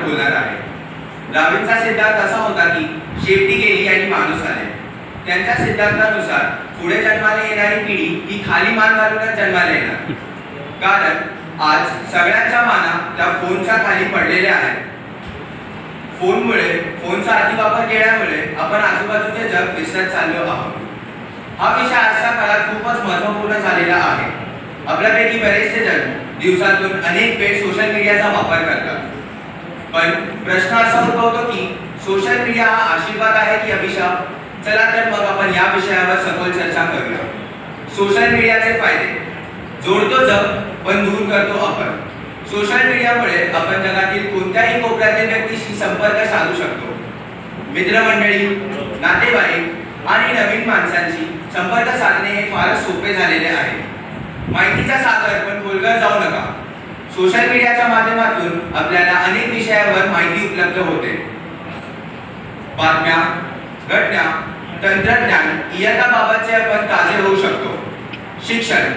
बोलणार आहे। डार्विनचा सिद्धांत असा होता की शेपटी गेली आणि माणूस आले। त्यांच्या सिद्धांतानुसार पुढे जन्माला येणारी पिढी ही खाली मान घालूनच जन्माला येणार, कारण आज सगळ्यांच्या माना त्या फोनच्या खाली पडलेल्या आहेत। फोनचा अतिवापर केल्यामुळे आपण आजूबाजूचे जग विसरत चाललो आहोत। हा विषय आजच्या काळात खूपच महत्त्वपूर्ण झालेला आहे। आपल्यापैकी बरेचसे जण दिवसातून अनेक वेळ सोशल मीडियाचा वापर करतात, पण प्रश्न असा उद्भवतो की सोशल मीडिया हा आशीर्वाद आहे की अभिशाप? चला तर मग आपण या विषयावर सखोल चर्चा करूया। सोशल मीडियाचे फायदे: जोडतो जग पण दूर करतो आपण। सोशल मीडियामुळे आपण जगातील कोणत्याही कोपऱ्यातील व्यक्तीशी संपर्क साधू शकतो। मित्रमंडळी, नातेवाईक आणि नवीन माणसांशी संपर्क साधणे हे फारच सोपे झालेले आहे। माहितीचा सागर पण खोलवर जाऊ नका। सोशल मीडियाच्या माध्यमातून आपल्याला अनेक विषयावर माहिती उपलब्ध होते। बातम्या, घटना, तंत्रज्ञान इयत्ताबाबतचे आपण ताजे होऊ शकतो। शिक्षण: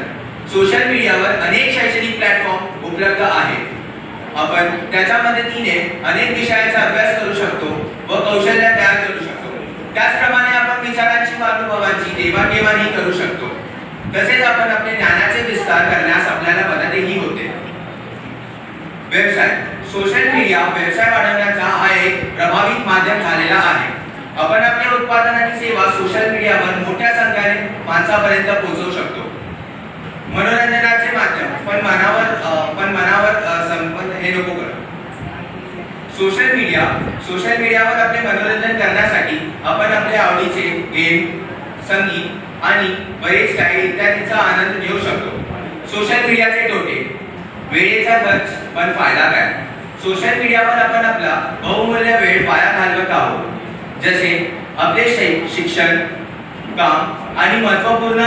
सोशल मीडियावर अनेक शैक्षणिक प्लॅटफॉर्म उपलब्ध आहेत। आपण त्याच्या मदतीने अनेक विषयांचा अभ्यास करू शकतो व कौशल्य तयार करू शकतो। त्याचप्रमाणे आपण विचारांची व अनुभवांची देवाणघेवाणही करू शकतो। तसेच आपण आपले ज्ञानाचे विस्तार करण्यास आपल्याला मदतही होते। व्यवसाय: सोशल मीडिया व्यवसाय वाढवण्याचा हा एक प्रभावी माध्यम झालेला आहे। आपण आपले उत्पादन आणि सेवा सोशल मीडियावर मोठ्या संख्येने माणसापर्यंत पोहोचवू शकतो। मनोरंजनाचे माध्यम: पण मनावर संबंध हे नको कर। सोशल मीडियावर आपले मनोरंजन करण्यासाठी आपण आपल्या आवडीचे गेम, संगीत आणि बरेच काही इत्यादीचा आनंद घेऊ शकतो। सोशल मीडियाचे तोटे: वेळेचा खर्च पण फायदा काय? सोशल मीडियावर आपण आपला बहुमूल्य वेळ वाया घालवत आहोत, जसे आपले शिक्षण, काम आणि महत्त्वपूर्ण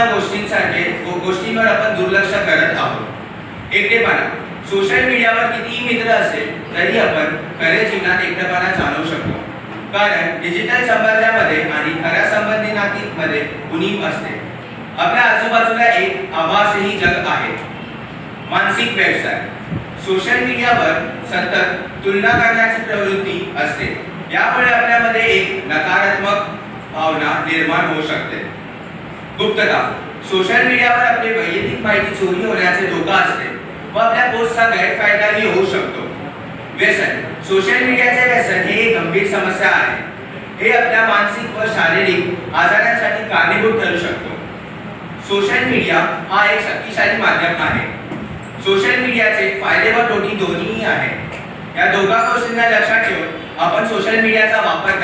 गोष्टींवर आपण दुर्लक्ष करत आहोत। एकटेपणा: सोशल मीडियावर कितीही मित्र असेल तरी आपण खऱ्या जीवनात एकटेपणा जाणवू शकतो, कारण डिजिटल संबंधांमध्ये आणि खऱ्या संबंधितांमध्ये उणीव असते। आपल्या आजूबाजूला एक आभासी जग आहे। मानसिक व्यवसाय: सोशल मीडियावर सतत तुलना करण्याची प्रवृत्ती असते, यामुळे आपल्यामध्ये एक नकारात्मक भावना निर्माण होऊ शकते। गुप्तता: सोशल मीडियावर आपली वैयक्तिक माहिती चोरी होण्याचे धोका असते व आपल्या पोस्टचा गैरफायदाही होऊ शकतो। व्यसन: सोशल मीडियाचे व्यसन हे एक गंभीर समस्या आहे। हे आपल्या मानसिक व शारीरिक आजारांसाठी कारणीभूत ठरू शकतो। सोशल मीडिया हा एक शक्तिशाली माध्यम आहे। सोशल मीडियाचे फायदे व तोटे दोन्हीही आहेत। या दोघा गोष्टींना लक्षात ठेवून आपण सोशल मीडियाचा वापर